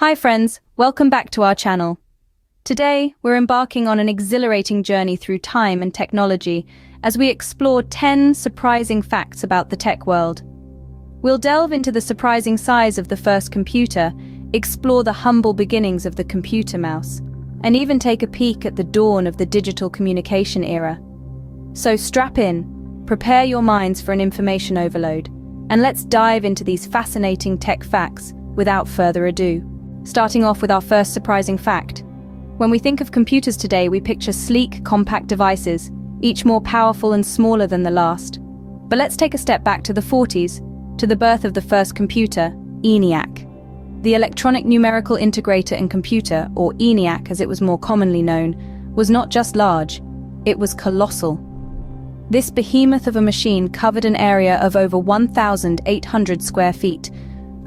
Hi friends, welcome back to our channel. Today, we're embarking on an exhilarating journey through time and technology as we explore 10 surprising facts about the tech world. We'll delve into the surprising size of the first computer, explore the humble beginnings of the computer mouse, and even take a peek at the dawn of the digital communication era. So strap in, prepare your minds for an information overload, and let's dive into these fascinating tech facts without further ado. Starting off with our first surprising fact. When we think of computers today, we picture sleek, compact devices, each more powerful and smaller than the last. But let's take a step back to the 40s, to the birth of the first computer, ENIAC. The Electronic Numerical Integrator and Computer, or ENIAC as it was more commonly known, was not just large, it was colossal. This behemoth of a machine covered an area of over 1,800 square feet,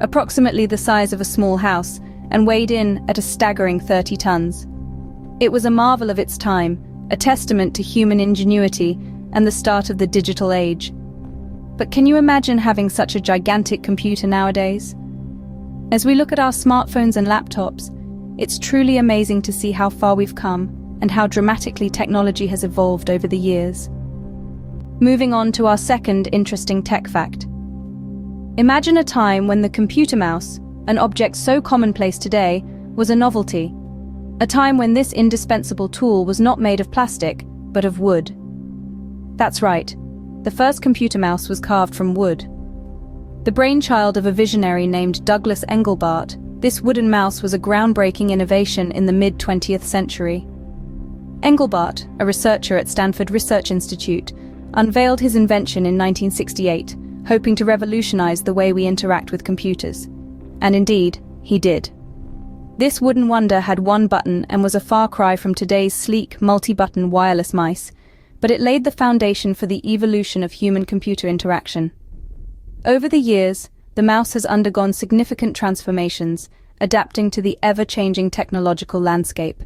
approximately the size of a small house, and weighed in at a staggering 30 tons. It was a marvel of its time, a testament to human ingenuity and the start of the digital age. But can you imagine having such a gigantic computer nowadays? As we look at our smartphones and laptops, it's truly amazing to see how far we've come and how dramatically technology has evolved over the years. Moving on to our second interesting tech fact. Imagine a time when the computer mouse, an object so commonplace today, was a novelty. A time when this indispensable tool was not made of plastic, but of wood. That's right, the first computer mouse was carved from wood. The brainchild of a visionary named Douglas Engelbart, this wooden mouse was a groundbreaking innovation in the mid-20th century. Engelbart, a researcher at Stanford Research Institute, unveiled his invention in 1968, hoping to revolutionize the way we interact with computers. And indeed, he did. This wooden wonder had one button and was a far cry from today's sleek, multi-button wireless mice, but it laid the foundation for the evolution of human-computer interaction. Over the years, the mouse has undergone significant transformations, adapting to the ever-changing technological landscape.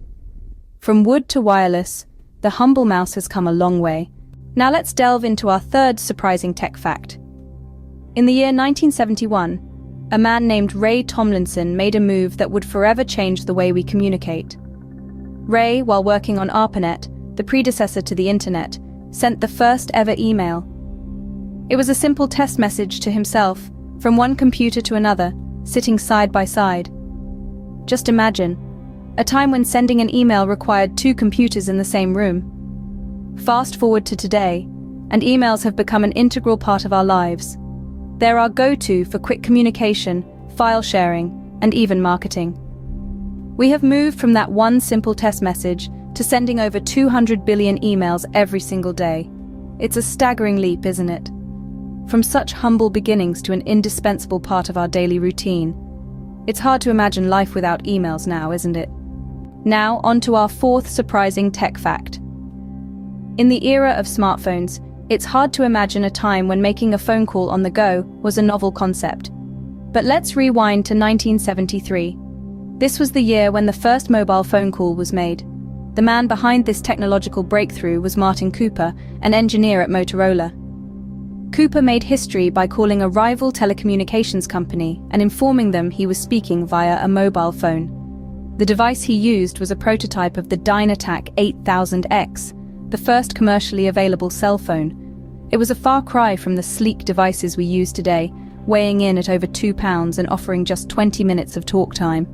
From wood to wireless, the humble mouse has come a long way. Now let's delve into our third surprising tech fact. In the year 1971, a man named Ray Tomlinson made a move that would forever change the way we communicate. Ray, while working on ARPANET, the predecessor to the internet, sent the first ever email. It was a simple test message to himself, from one computer to another, sitting side by side. Just imagine, a time when sending an email required two computers in the same room. Fast forward to today, and emails have become an integral part of our lives. They're our go-to for quick communication, file sharing, and even marketing. We have moved from that one simple test message to sending over 200 billion emails every single day. It's a staggering leap, isn't it? From such humble beginnings to an indispensable part of our daily routine. It's hard to imagine life without emails now, isn't it? Now, on to our fourth surprising tech fact. In the era of smartphones, it's hard to imagine a time when making a phone call on the go was a novel concept. But let's rewind to 1973. This was the year when the first mobile phone call was made. The man behind this technological breakthrough was Martin Cooper, an engineer at Motorola. Cooper made history by calling a rival telecommunications company and informing them he was speaking via a mobile phone. The device he used was a prototype of the Dynatac 8000X, the first commercially available cell phone. It was a far cry from the sleek devices we use today, weighing in at over 2 pounds and offering just 20 minutes of talk time.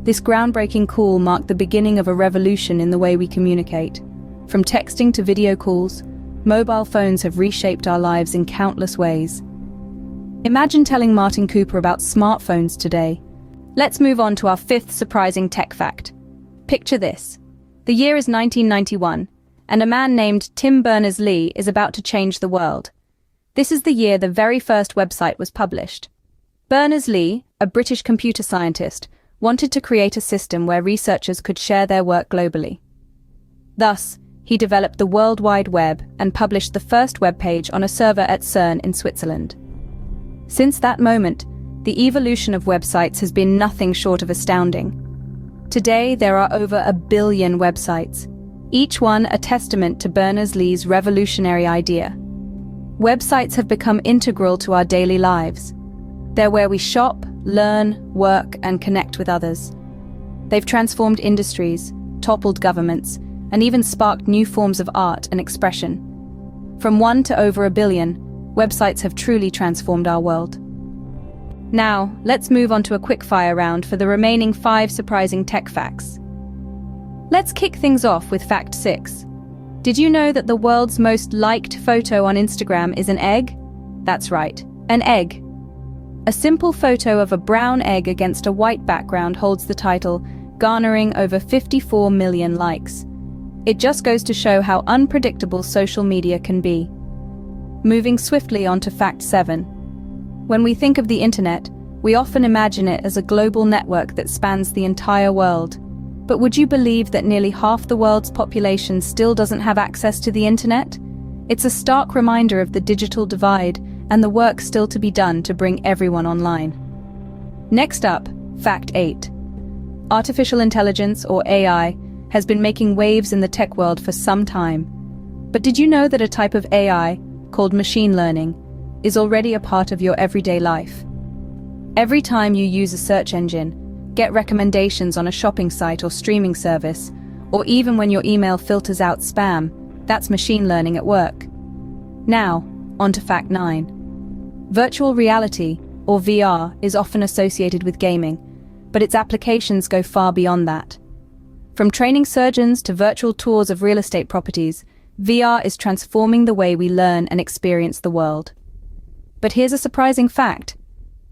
This groundbreaking call marked the beginning of a revolution in the way we communicate. From texting to video calls, mobile phones have reshaped our lives in countless ways. Imagine telling Martin Cooper about smartphones today. Let's move on to our fifth surprising tech fact. Picture this. The year is 1991. And a man named Tim Berners-Lee is about to change the world. This is the year the very first website was published. Berners-Lee, a British computer scientist, wanted to create a system where researchers could share their work globally. Thus, he developed the World Wide Web and published the first web page on a server at CERN in Switzerland. Since that moment, the evolution of websites has been nothing short of astounding. Today, there are over 1 billion websites, each one a testament to Berners-Lee's revolutionary idea. Websites have become integral to our daily lives. They're where we shop, learn, work, and connect with others. They've transformed industries, toppled governments, and even sparked new forms of art and expression. From 1 to over a billion, websites have truly transformed our world. Now, let's move on to a quick-fire round for the remaining 5 surprising tech facts. Let's kick things off with fact 6. Did you know that the world's most liked photo on Instagram is an egg? That's right, an egg. A simple photo of a brown egg against a white background holds the title, garnering over 54 million likes. It just goes to show how unpredictable social media can be. Moving swiftly on to fact 7. When we think of the internet, we often imagine it as a global network that spans the entire world. But would you believe that nearly half the world's population still doesn't have access to the internet? It's a stark reminder of the digital divide and the work still to be done to bring everyone online. Next up, fact 8. Artificial intelligence, or AI, has been making waves in the tech world for some time. But did you know that a type of AI, called machine learning, is already a part of your everyday life? Every time you use a search engine, get recommendations on a shopping site or streaming service, or even when your email filters out spam, that's machine learning at work. Now, on to fact 9. Virtual reality, or VR, is often associated with gaming, but its applications go far beyond that. From training surgeons to virtual tours of real estate properties, VR is transforming the way we learn and experience the world. But here's a surprising fact.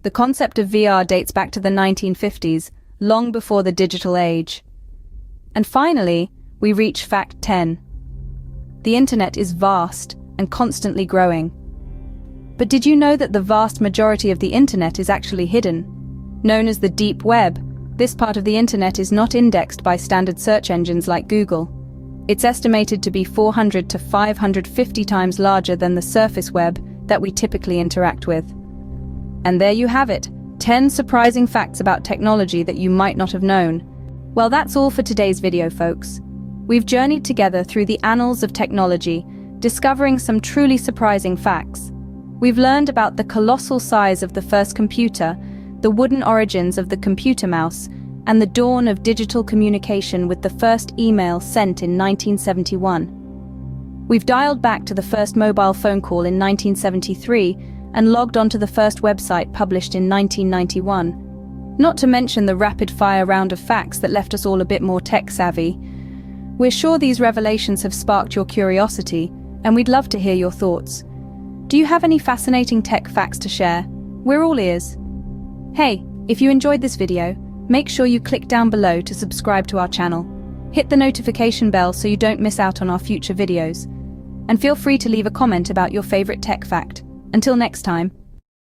The concept of VR dates back to the 1950s, long before the digital age. And finally, we reach fact 10. The internet is vast and constantly growing. But did you know that the vast majority of the internet is actually hidden? Known as the deep web, this part of the internet is not indexed by standard search engines like Google. It's estimated to be 400 to 550 times larger than the surface web that we typically interact with. And there you have it, 10 surprising facts about technology that you might not have known. Well, that's all for today's video, folks. We've journeyed together through the annals of technology, discovering some truly surprising facts. We've learned about the colossal size of the first computer, the wooden origins of the computer mouse, and the dawn of digital communication with the first email sent in 1971. We've dialed back to the first mobile phone call in 1973 and logged onto the first website published in 1991. Not to mention the rapid-fire round of facts that left us all a bit more tech-savvy. We're sure these revelations have sparked your curiosity, and we'd love to hear your thoughts. Do you have any fascinating tech facts to share? We're all ears. Hey, if you enjoyed this video, make sure you click down below to subscribe to our channel. Hit the notification bell so you don't miss out on our future videos. And feel free to leave a comment about your favorite tech fact. Until next time.